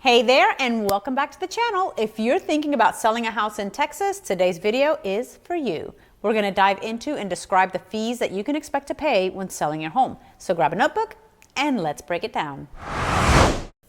Hey there, and welcome back to the channel. If you're thinking about selling a house in Texas, today's video is for you. We're going to dive into and describe the fees that you can expect to pay when selling your home. So grab a notebook and let's break it down.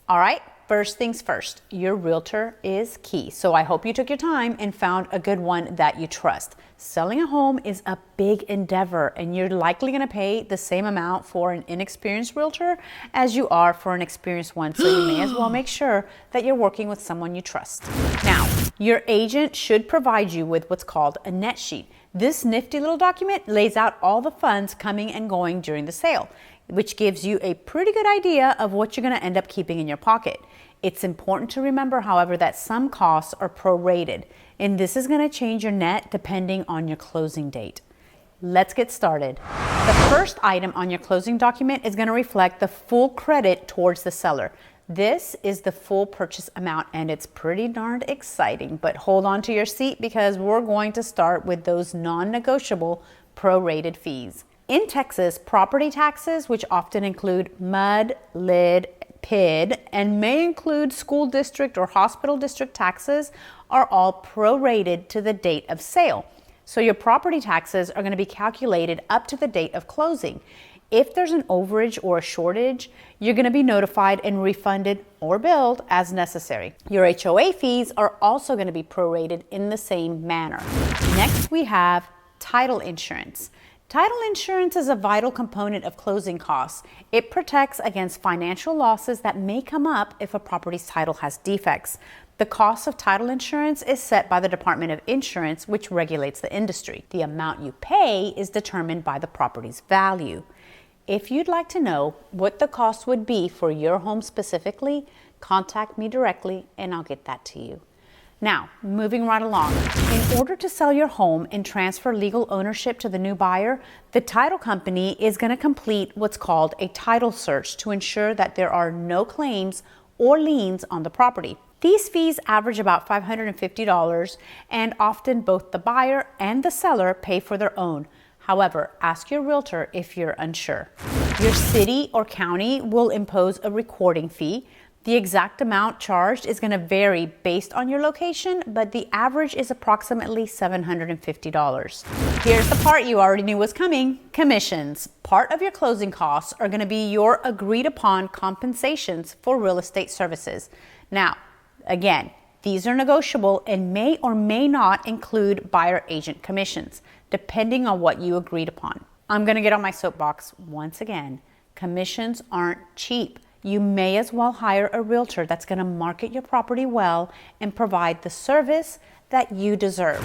All right, first things first, your realtor is key. So I hope you took your time and found a good one that you trust. Selling a home is a big endeavor, and you're likely going to pay the same amount for an inexperienced realtor as you are for an experienced one. So you may as well make sure that you're working with someone you trust. Now, your agent should provide you with what's called a net sheet. This nifty little document lays out all the funds coming and going during the sale, which gives you a pretty good idea of what you're going to end up keeping in your pocket. It's important to remember, however, that some costs are prorated, and this is going to change your net depending on your closing date. Let's get started. The first item on your closing document is going to reflect the full credit towards the seller. This is the full purchase amount, and it's pretty darn exciting, but hold on to your seat because we're going to start with those non-negotiable prorated fees. In Texas, property taxes, which often include MUD, LID, PID, and may include school district or hospital district taxes, are all prorated to the date of sale. So your property taxes are going to be calculated up to the date of closing. If there's an overage or a shortage, you're going to be notified and refunded or billed as necessary. Your HOA fees are also going to be prorated in the same manner. Next, we have title insurance. Title insurance is a vital component of closing costs. It protects against financial losses that may come up if a property's title has defects. The cost of title insurance is set by the Department of Insurance, which regulates the industry. The amount you pay is determined by the property's value. If you'd like to know what the cost would be for your home specifically, contact me directly and I'll get that to you. Now, moving right along. In order to sell your home and transfer legal ownership to the new buyer, the title company is going to complete what's called a title search to ensure that there are no claims or liens on the property. These fees average about $550, and often both the buyer and the seller pay for their own. However, ask your realtor if you're unsure. Your city or county will impose a recording fee. The exact amount charged is going to vary based on your location, but the average is approximately $750. Here's the part you already knew was coming: commissions. Part of your closing costs are going to be your agreed upon compensations for real estate services. Now, again, these are negotiable and may or may not include buyer agent commissions, depending on what you agreed upon. I'm going to get on my soapbox once again. Commissions aren't cheap. You may as well hire a realtor that's going to market your property well and provide the service that you deserve.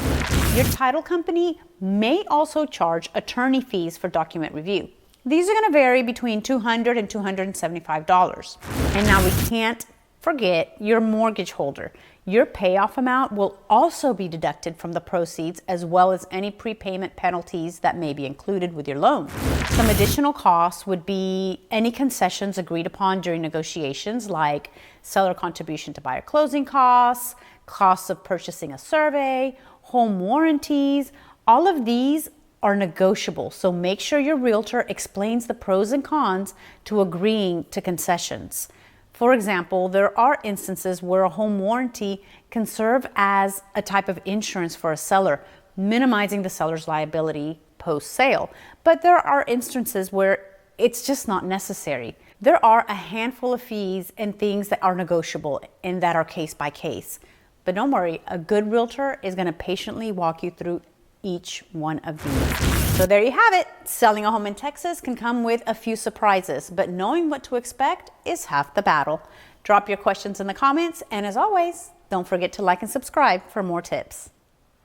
Your title company may also charge attorney fees for document review. These are going to vary between $200 and $275. And now we can't forget your mortgage holder. Your payoff amount will also be deducted from the proceeds, as well as any prepayment penalties that may be included with your loan. Some additional costs would be any concessions agreed upon during negotiations, like seller contribution to buyer closing costs, costs of purchasing a survey, home warranties. All of these are negotiable, so make sure your realtor explains the pros and cons to agreeing to concessions. For example, there are instances where a home warranty can serve as a type of insurance for a seller, minimizing the seller's liability post-sale. But there are instances where it's just not necessary. There are a handful of fees and things that are negotiable and that are case by case. But don't worry, a good realtor is going to patiently walk you through each one of these. So there you have it. Selling a home in Texas can come with a few surprises, but knowing what to expect is half the battle. Drop your questions in the comments, and as always, don't forget to like and subscribe for more tips.